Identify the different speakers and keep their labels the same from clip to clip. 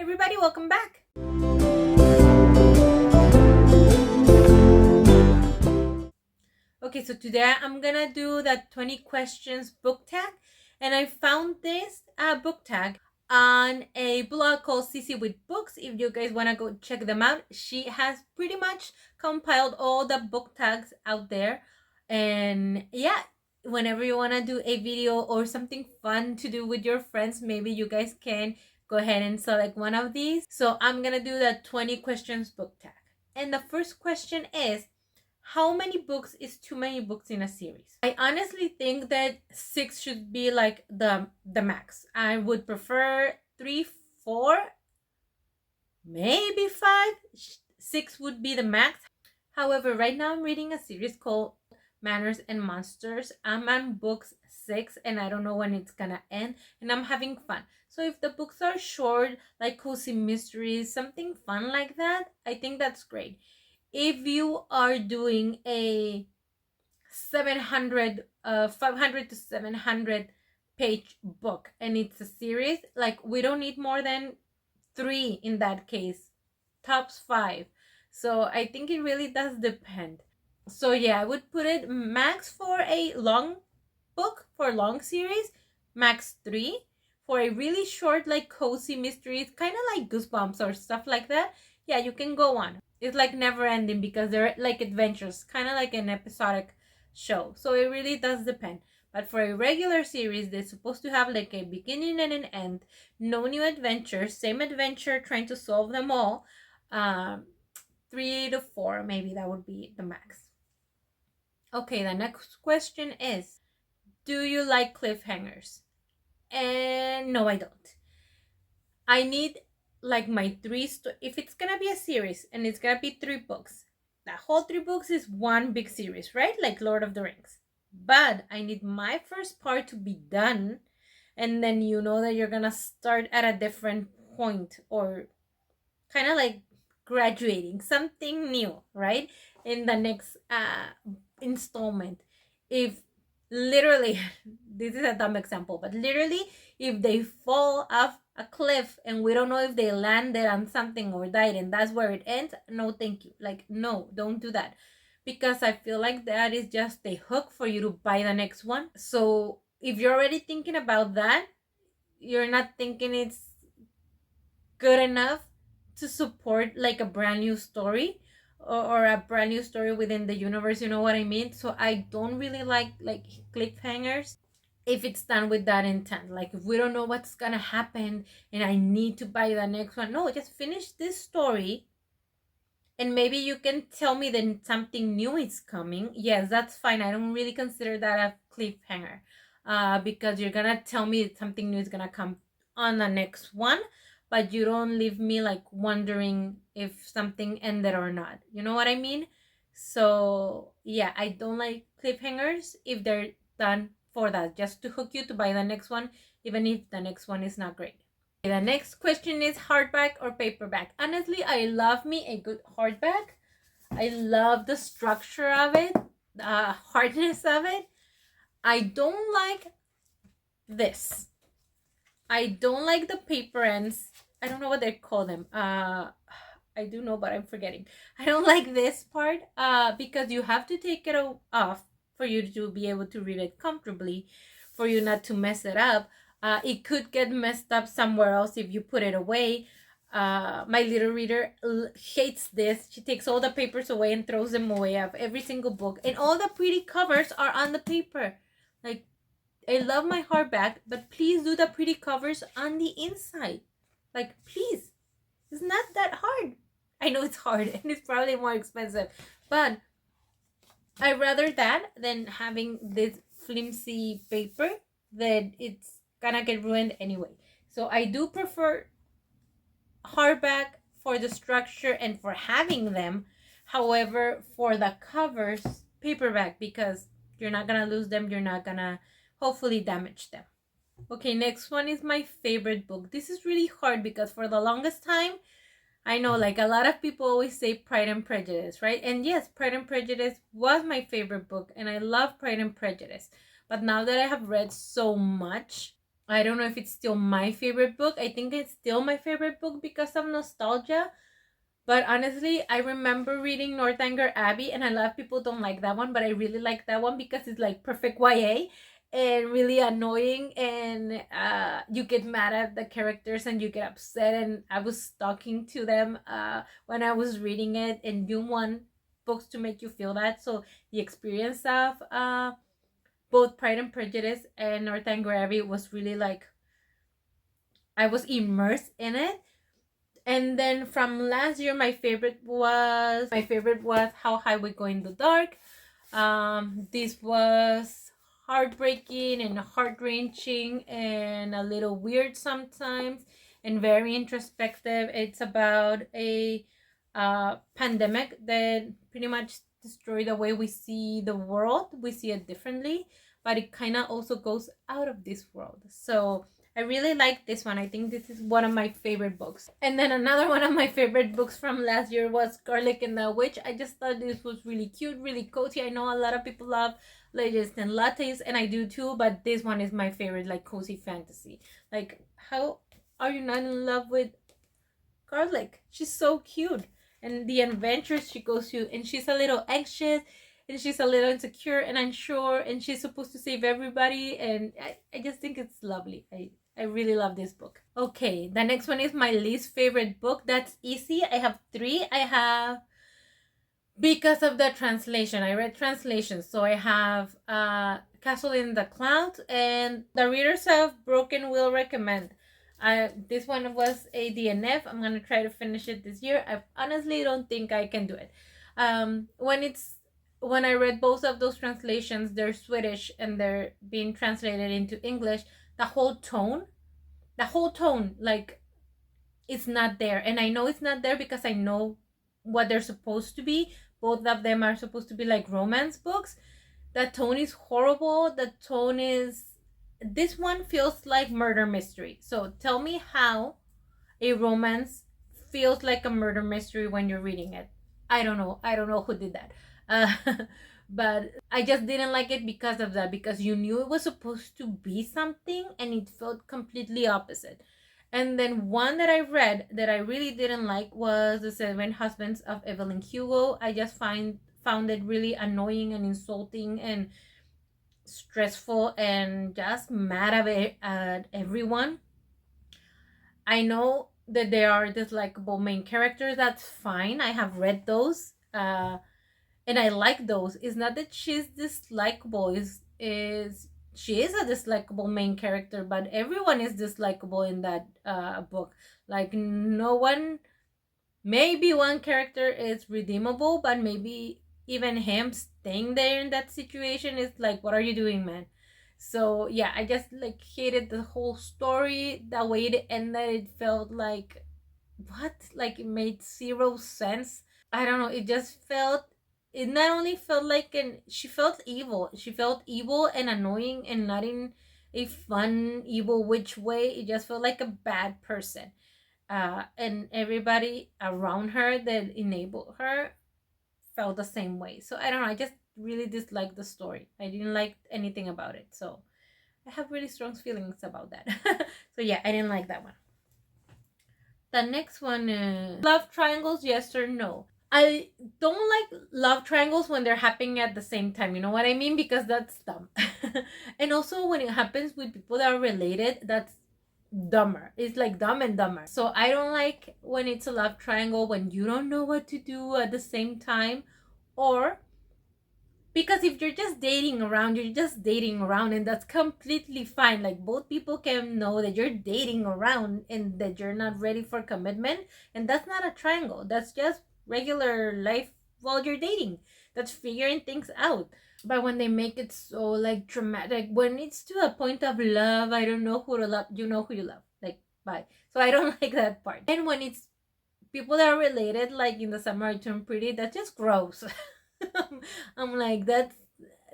Speaker 1: Everybody, welcome back. Okay, so today I'm gonna do the 20 questions book tag, and I found this book tag on a blog called CC with Books. If you guys want to go check them out, she has pretty much compiled all the book tags out there. And yeah, whenever you want to do a video or something fun to do with your friends, maybe you guys can go ahead and select one of these. So I'm gonna do the 20 questions book tag, and the first question is, how many books is too many books in a series? I honestly think that 6 should be like the max. I would prefer 3, 4, maybe 5. 6 would be the max. However, right now I'm reading a series called Manners and Monsters. I'm on books 6 and I don't know when it's gonna end, and I'm having fun. So if the books are short, like cozy mysteries, something fun like that, I think that's great. If you are doing a 500 to 700 page book and it's a series, like we don't need more than 3 in that case, tops 5. So I think it really does depend. So yeah, I would put it max for a long book, for a long series, max 3. For a really short, like cozy mysteries, kind of like Goosebumps or stuff like that, yeah, you can go on. It's like never ending because they're like adventures, kind of like an episodic show. So it really does depend. But for a regular series, they're supposed to have like a beginning and an end, no new adventures, same adventure, trying to solve them all. 3 to 4, maybe that would be the max. Okay, the next question is, do you like cliffhangers? And no, I don't. I need like my 3 if it's gonna be a series and it's gonna be 3 books, the whole 3 books is one big series, right? Like Lord of the Rings. But I need my first part to be done, and then you know that you're gonna start at a different point, or kind of like graduating something new, right? In the next installment. If literally this is a dumb example, but literally if they fall off a cliff and we don't know if they landed on something or died and that's where it ends, no thank you. Like, no, don't do that, because I feel like that is just a hook for you to buy the next one. So if you're already thinking about that, you're not thinking it's good enough to support like a brand new story, or a brand new story within the universe, you know what I mean? So I don't really like cliffhangers if it's done with that intent. Like, if we don't know what's gonna happen and I need to buy the next one, no, just finish this story and maybe you can tell me that something new is coming. Yes, that's fine. I don't really consider that a cliffhanger, because you're gonna tell me something new is gonna come on the next one, but you don't leave me like wondering if something ended or not. You know what I mean? So yeah, I don't like cliffhangers if they're done for that, just to hook you to buy the next one, even if the next one is not great. The next question is, hardback or paperback? Honestly, I love me a good hardback. I love the structure of it, the hardness of it. I don't like this. I don't like the paper ends. I don't know what they call them. I do know, but I'm forgetting. I don't like this part because you have to take it off for you to be able to read it comfortably, for you not to mess it up. It could get messed up somewhere else if you put it away. My little reader hates this. She takes all the papers away and throws them away of every single book. And all the pretty covers are on the paper. Like, I love my hardback, but please do the pretty covers on the inside. Like, please. It's not that hard. I know it's hard and it's probably more expensive, but I'd rather that than having this flimsy paper that it's gonna get ruined anyway. So I do prefer hardback for the structure and for having them. However, for the covers, paperback, because you're not gonna lose them, you're not gonna hopefully damage them. Okay, next one is my favorite book. This is really hard because for the longest time, I know like a lot of people always say Pride and Prejudice, right? And yes, Pride and Prejudice was my favorite book and I love Pride and Prejudice. But now that I have read so much, I don't know if it's still my favorite book. I think it's still my favorite book because of nostalgia. But honestly, I remember reading Northanger Abbey, and a lot of people don't like that one, but I really like that one because it's like perfect YA and really annoying, and you get mad at the characters and you get upset. And I was talking to them when I was reading it, and you want books to make you feel that. So the experience of both Pride and Prejudice and Northanger Abbey was really like I was immersed in it. And then from last year, my favorite was How High We Go in the Dark. This was heartbreaking and heart wrenching and a little weird sometimes and very introspective. It's about a pandemic that pretty much destroyed the way we see the world. We see it differently, but it kind of also goes out of this world. So I really like this one. I think this is one of my favorite books. And then another one of my favorite books from last year was Garlic and the Witch. I just thought this was really cute, really cozy. I know a lot of people love Legends and Lattes, and I do too, but this one is my favorite, like cozy fantasy. Like, how are you not in love with Garlic? She's so cute. And the adventures she goes through, and she's a little anxious and she's a little insecure and unsure, and she's supposed to save everybody, and I just think it's lovely. I really love this book. Okay, the next one is my least favorite book. That's easy. I have three. I have, because of the translation, I read translations. So I have Castle in the Clouds and The Readers of Broken Will recommend. This one was a DNF. I'm gonna try to finish it this year. I honestly don't think I can do it. When I read both of those translations, they're Swedish and they're being translated into English. The whole tone, like, it's not there. And I know it's not there because I know what they're supposed to be. Both of them are supposed to be like romance books. The tone is horrible. This one feels like murder mystery. So tell me how a romance feels like a murder mystery when you're reading it. I don't know. I don't know who did that. But I just didn't like it because of that, because you knew it was supposed to be something and it felt completely opposite. And then one that I read that I really didn't like was The Seven Husbands of Evelyn Hugo. I just found it really annoying and insulting and stressful and just mad at everyone. I know that there are dislikable main characters. That's fine. I have read those. And I like those. It's not that she's dislikable. Is She is a dislikable main character, but everyone is dislikable in that book. Like, no one. Maybe one character is redeemable, but maybe even him staying there in that situation is like, what are you doing, man? So yeah, I just like hated the whole story. The way it ended, it felt like, what? Like, it made zero sense. I don't know. It just felt. It not only felt like she felt evil. She felt evil and annoying, and not in a fun evil witch way. It just felt like a bad person. And everybody around her that enabled her felt the same way. So I don't know. I just really disliked the story. I didn't like anything about it. So I have really strong feelings about that. So yeah, I didn't like that one. The next one is love triangles, yes or no? I don't like love triangles when they're happening at the same time. You know what I mean? Because that's dumb. And also when it happens with people that are related, that's dumber. It's like dumb and dumber. So I don't like when it's a love triangle when you don't know what to do at the same time, or because if you're just dating around, you're just dating around, and that's completely fine. Like, both people can know that you're dating around and that you're not ready for commitment, and that's not a triangle. That's just regular life while you're dating. That's figuring things out. But when they make it so like dramatic, when it's to a point of love, I don't know who to love. You know who you love. Like, bye. So I don't like that part. And when it's people that are related, like in The Summer I Turned Pretty, that's just gross. I'm like, that's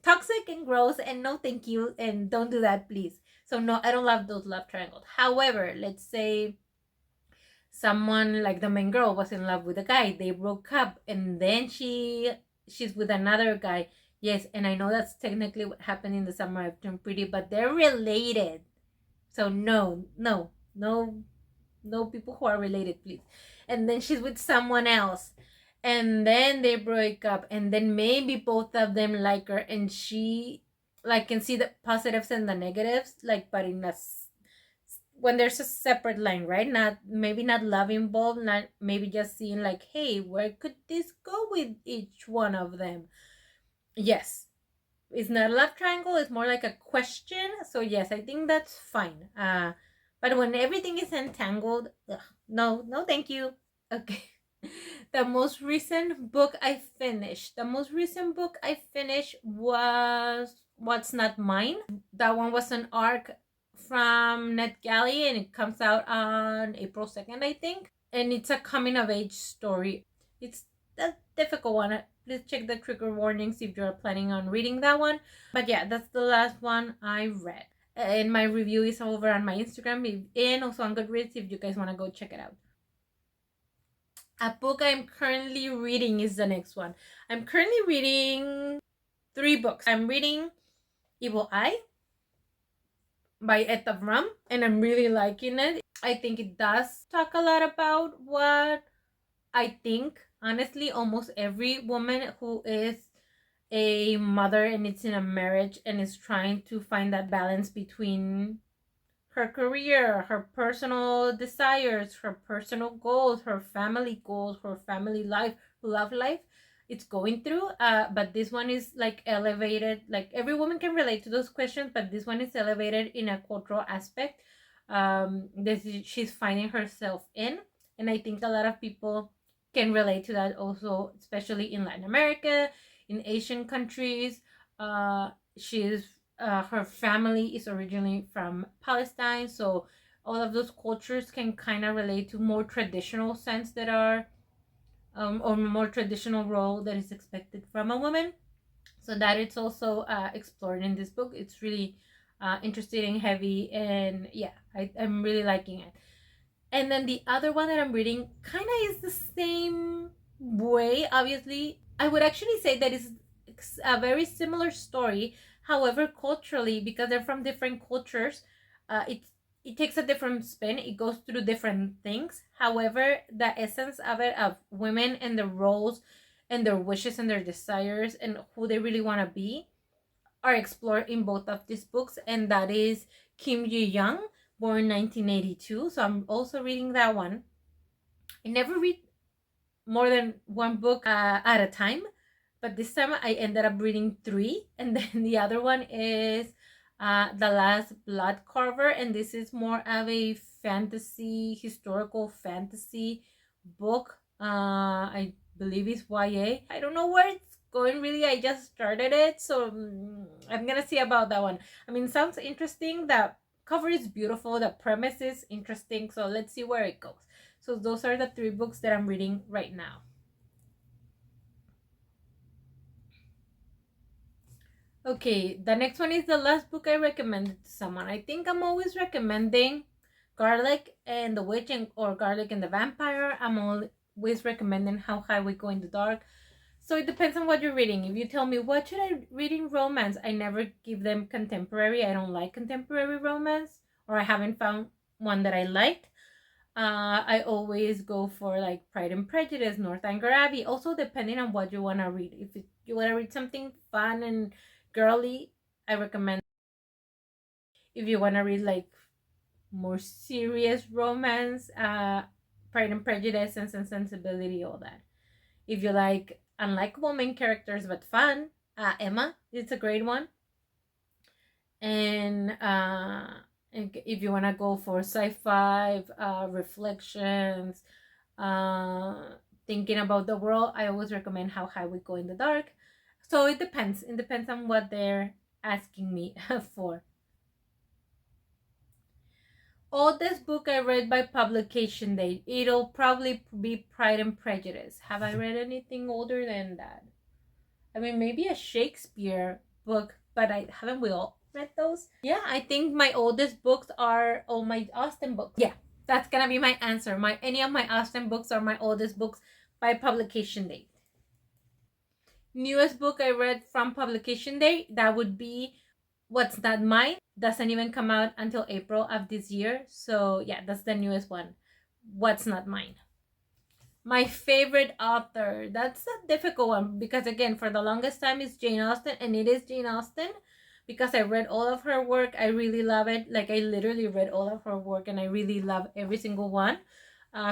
Speaker 1: toxic and gross, and no thank you, and don't do that, please. So no, I don't love those love triangles. However, let's say someone like the main girl was in love with a guy, they broke up, and then she's with another guy. Yes, and I know that's technically what happened in The Summer I Turned Pretty, but they're related. So no people who are related, please. And then she's with someone else, and then they break up, and then maybe both of them like her, and she like can see the positives and the negatives, like, but in a when there's a separate line, right? Not maybe not love involved, not maybe just seeing like, hey, where could this go with each one of them? Yes, it's not a love triangle, it's more like a question. So yes, I think that's fine. But when everything is entangled, ugh, no thank you. Okay. The most recent book I finished, was What's Not Mine. That one was an arc from NetGalley, and it comes out on April 2nd, I think. And it's a coming of age story. It's a difficult one. Please check the trigger warnings if you're planning on reading that one. But yeah, that's the last one I read. And my review is over on my Instagram and also on Goodreads if you guys want to go check it out. A book I'm currently reading is the next one. I'm currently reading 3 books. I'm reading Evil Eye by Etta Rum, and I'm really liking it. I think it does talk a lot about what I think, honestly, almost every woman who is a mother and it's in a marriage and is trying to find that balance between her career, her personal desires, her personal goals, her family goals, her family life, love life, it's going through. But this one is like elevated. Like every woman can relate to those questions, but this one is elevated in a cultural aspect. She's finding herself in, and I think a lot of people can relate to that also, especially in Latin America, in Asian countries. She's her family is originally from Palestine, so all of those cultures can kind of relate to more traditional sense that are or more traditional role that is expected from a woman. So that it's also explored in this book. It's really interesting and heavy, and yeah, I'm really liking it. And then the other one that I'm reading kind of is the same way. Obviously, I would actually say that it's a very similar story. However, culturally, because they're from different cultures, it takes a different spin. It goes through different things. However, the essence of it, of women and their roles and their wishes and their desires and who they really want to be, are explored in both of these books, and that is Kim Ji Young, born 1982. So I'm also reading that one. I never read more than one book at a time, but this time I ended up reading 3, and then the other one is The Last Blood Carver, and this is more of a fantasy, historical fantasy book. I believe it's YA. I don't know where it's going really. I just started it, so I'm gonna see about that one. I mean, sounds interesting. The cover is beautiful. The premise is interesting. So let's see where it goes. So those are the 3 books that I'm reading right now. Okay, the next one is the last book I recommended to someone. I think I'm always recommending Garlic and the Witch or Garlic and the Vampire. I'm always recommending How High We Go in the Dark. So it depends on what you're reading. If you tell me what should I read in romance, I never give them contemporary. I don't like contemporary romance, or I haven't found one that I liked. I always go for like Pride and Prejudice, Northanger Abbey. Also, depending on what you want to read. If you want to read something fun and girly, I recommend. If you want to read like more serious romance, Pride and Prejudice, Sense and Sensibility, all that. If you like unlikable main characters but fun, Emma, it's a great one. And if you want to go for sci-fi, reflections, thinking about the world, I always recommend How High We Go in the Dark. So it depends. It depends on what they're asking me for. Oldest book I read by publication date. It'll probably be Pride and Prejudice. Have I read anything older than that? I mean, maybe a Shakespeare book, but haven't we all read those? Yeah, I think my oldest books are all my Austen books. Yeah, that's gonna be my answer. Any of my Austen books are my oldest books by publication date. Newest book I read from publication date, that would be What's Not Mine doesn't even come out until April of this year. So yeah, that's the newest one. What's Not Mine. My favorite author. That's a difficult one because again, for the longest time it's Jane Austen, and it is Jane Austen because I read all of her work. I really love it. Like I literally read all of her work and I really love every single one.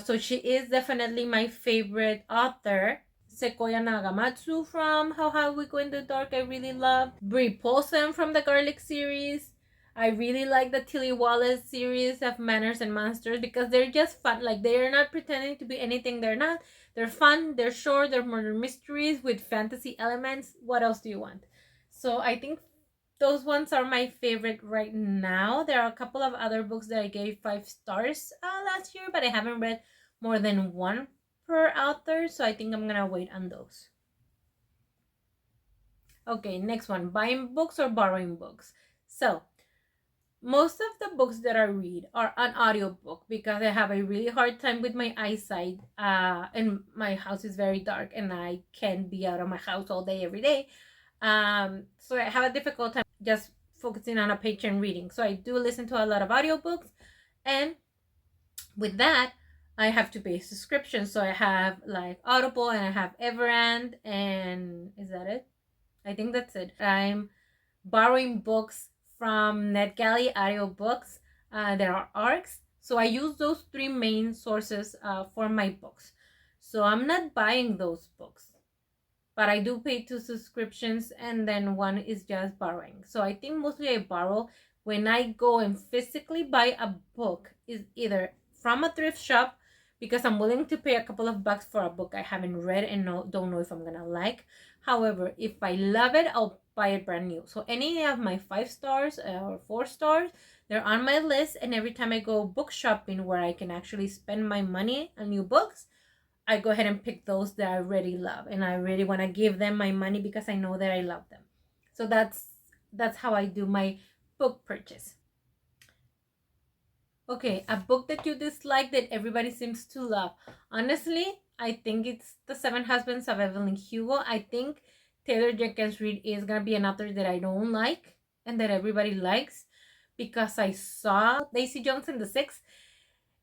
Speaker 1: So she is definitely my favorite author. Sequoia Nagamatsu from How High We Go in the Dark, I really love. Brie Paulsen from the Garlic series. I really like the Tilly Wallace series of Manners and Monsters because they're just fun. Like they're not pretending to be anything they're not. They're fun, they're short, they're murder mysteries with fantasy elements. What else do you want? So I think those ones are my favorite right now. There are a couple of other books that I gave 5 stars last year, but I haven't read more than one per author, so I think I'm gonna wait on those. Okay, next one, buying books or borrowing books. So most of the books that I read are an audiobook because I have a really hard time with my eyesight, and my house is very dark and I can't be out of my house all day every day. So I have a difficult time just focusing on a page and reading. So I do listen to a lot of audiobooks, and with that I have to pay subscriptions. So I have like Audible and I have Everand, and is that it? I think that's it. I'm borrowing books from NetGalley audiobooks. There are ARCs. So I use those 3 main sources for my books. So I'm not buying those books, but I do pay 2 subscriptions, and then one is just borrowing. So I think mostly I borrow when I go and physically buy a book, is either from a thrift shop because I'm willing to pay a couple of bucks for a book I haven't read and don't know if I'm gonna like. However, if I love it, I'll buy it brand new. So any of my 5 stars or 4 stars, they're on my list, and every time I go book shopping where I can actually spend my money on new books, I go ahead and pick those that I really love, and I really want to give them my money because I know that I love them. So that's how I do my book purchase. Okay, a book that you dislike that everybody seems to love. Honestly, I think it's The Seven Husbands of Evelyn Hugo. I think Taylor Jenkins Reid is gonna be an author that I don't like and that everybody likes because I saw Daisy Jones and the Six,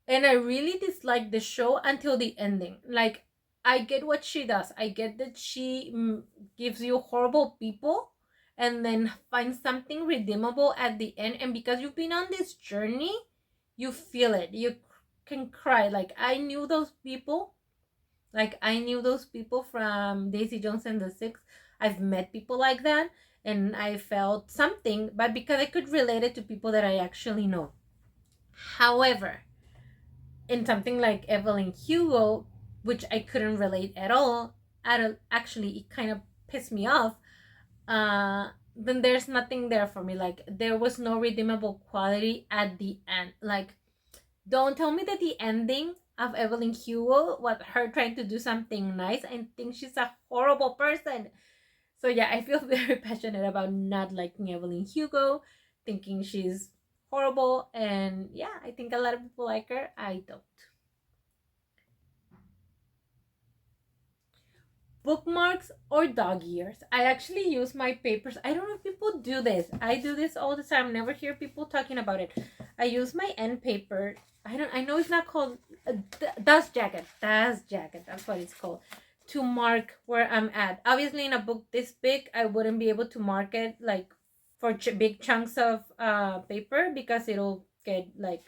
Speaker 1: and I really dislike the show until the ending. Like, I get what she does. I get that she gives you horrible people and then finds something redeemable at the end. And because you've been on this journey, you feel it. You can cry. Like, I knew those people. Like, I knew those people from Daisy Jones and the Six. I've met people like that, and I felt something, but because I could relate it to people that I actually know. However, in something like Evelyn Hugo, which I couldn't relate at all, actually, it kind of pissed me off. Then there's nothing there for me. Like, there was no redeemable quality at the end. Like, don't tell me that the ending of Evelyn Hugo was her trying to do something nice. I think she's a horrible person. So yeah, I feel very passionate about not liking Evelyn Hugo, thinking she's horrible, and yeah, I think a lot of people like her. I don't. Bookmarks or dog ears. I actually use my papers. I don't know if people do this. I do this all the time. Never hear people talking about it. I use my end paper. I know it's not called dust jacket. Dust jacket. That's what it's called. To mark where I'm at. Obviously, in a book this big, I wouldn't be able to mark it like for big chunks of paper because it'll get like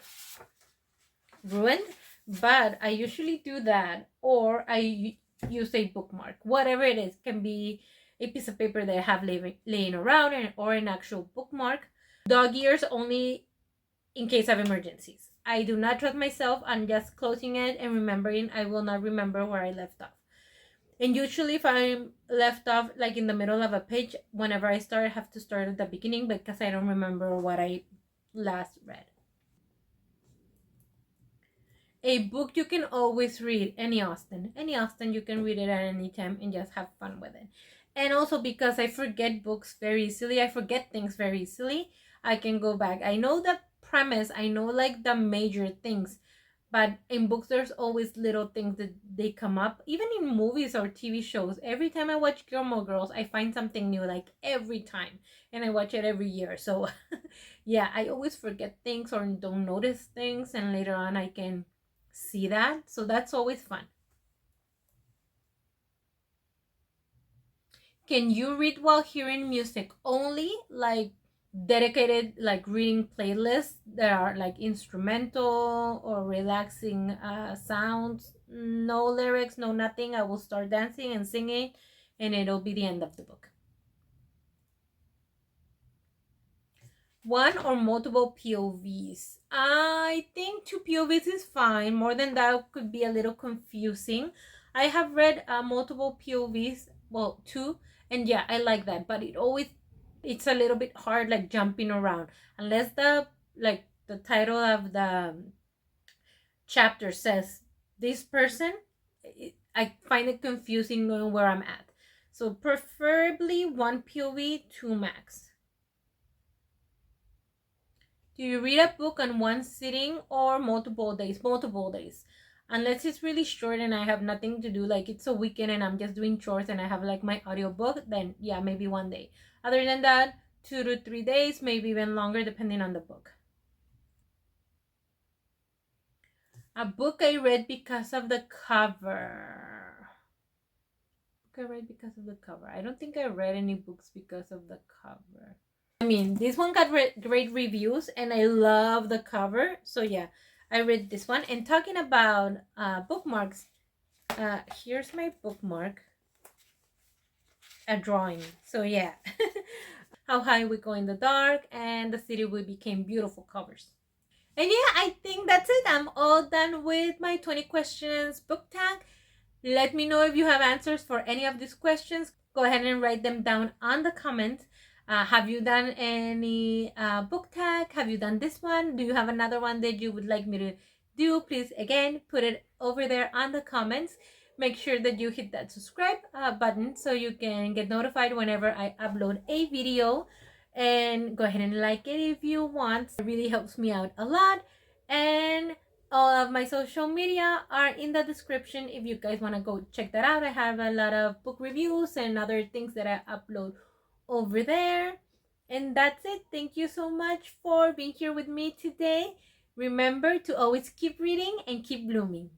Speaker 1: ruined. But I usually do that, or I use a bookmark. Whatever it is, can be a piece of paper that I have laying around, or an actual bookmark. Dog ears only in case of emergencies. I do not trust myself on just closing it and remembering. I will not remember where I left off. And usually if I'm left off like in the middle of a page, whenever I start, I have to start at the beginning because I don't remember what I last read. A book you can always read, any Austen. Any Austen, you can read it at any time and just have fun with it. And also because I forget books very easily, I forget things very easily, I can go back. I know the premise, I know like the major things, But in books, there's always little things that they come up. Even in movies or TV shows, every time I watch Gilmore Girls, I find something new, like every time. And I watch it every year. So, yeah, I always forget things or don't notice things. And later on, I can see that. So, that's always fun. Can you read while hearing music only? Like dedicated like reading playlists that are like instrumental or relaxing sounds, no lyrics, no nothing. I will start dancing and singing and it'll be the end of the book. One or multiple POVs? I think two POVs is fine. More than that could be a little confusing. I have read multiple POVs, well, two, and yeah, I like that. But it's a little bit hard, like jumping around, unless the title of the chapter says this person. I find it confusing knowing where I'm at. So preferably one POV, two max. Do you read a book on one sitting or multiple days? Multiple days. Unless it's really short and I have nothing to do, like it's a weekend and I'm just doing chores and I have like my audiobook, then yeah, maybe one day. Other than that, 2 to 3 days, maybe even longer depending on the book. A book I read because of the cover. Book I read because of the cover. I don't think I read any books because of the cover. I mean, this one got great reviews and I love the cover. So yeah, I read this one. And talking about bookmarks, here's my bookmark. A drawing. So yeah. How High We Go in the Dark and The City We Became Beautiful covers. And yeah, I think that's it. I'm all done with my 20 questions book tag. Let me know if you have answers for any of these questions. Go ahead and write them down on the comments. Have you done any book tag? Have you done this one? Do you have another one that you would like me to do? Please, again, put it over there on the comments. Make sure that you hit that subscribe button so you can get notified whenever I upload a video. And go ahead and like it if you want. It really helps me out a lot. And all of my social media are in the description if you guys want to go check that out. I have a lot of book reviews and other things that I upload over there. And that's it. Thank you so much for being here with me today. Remember to always keep reading and keep blooming.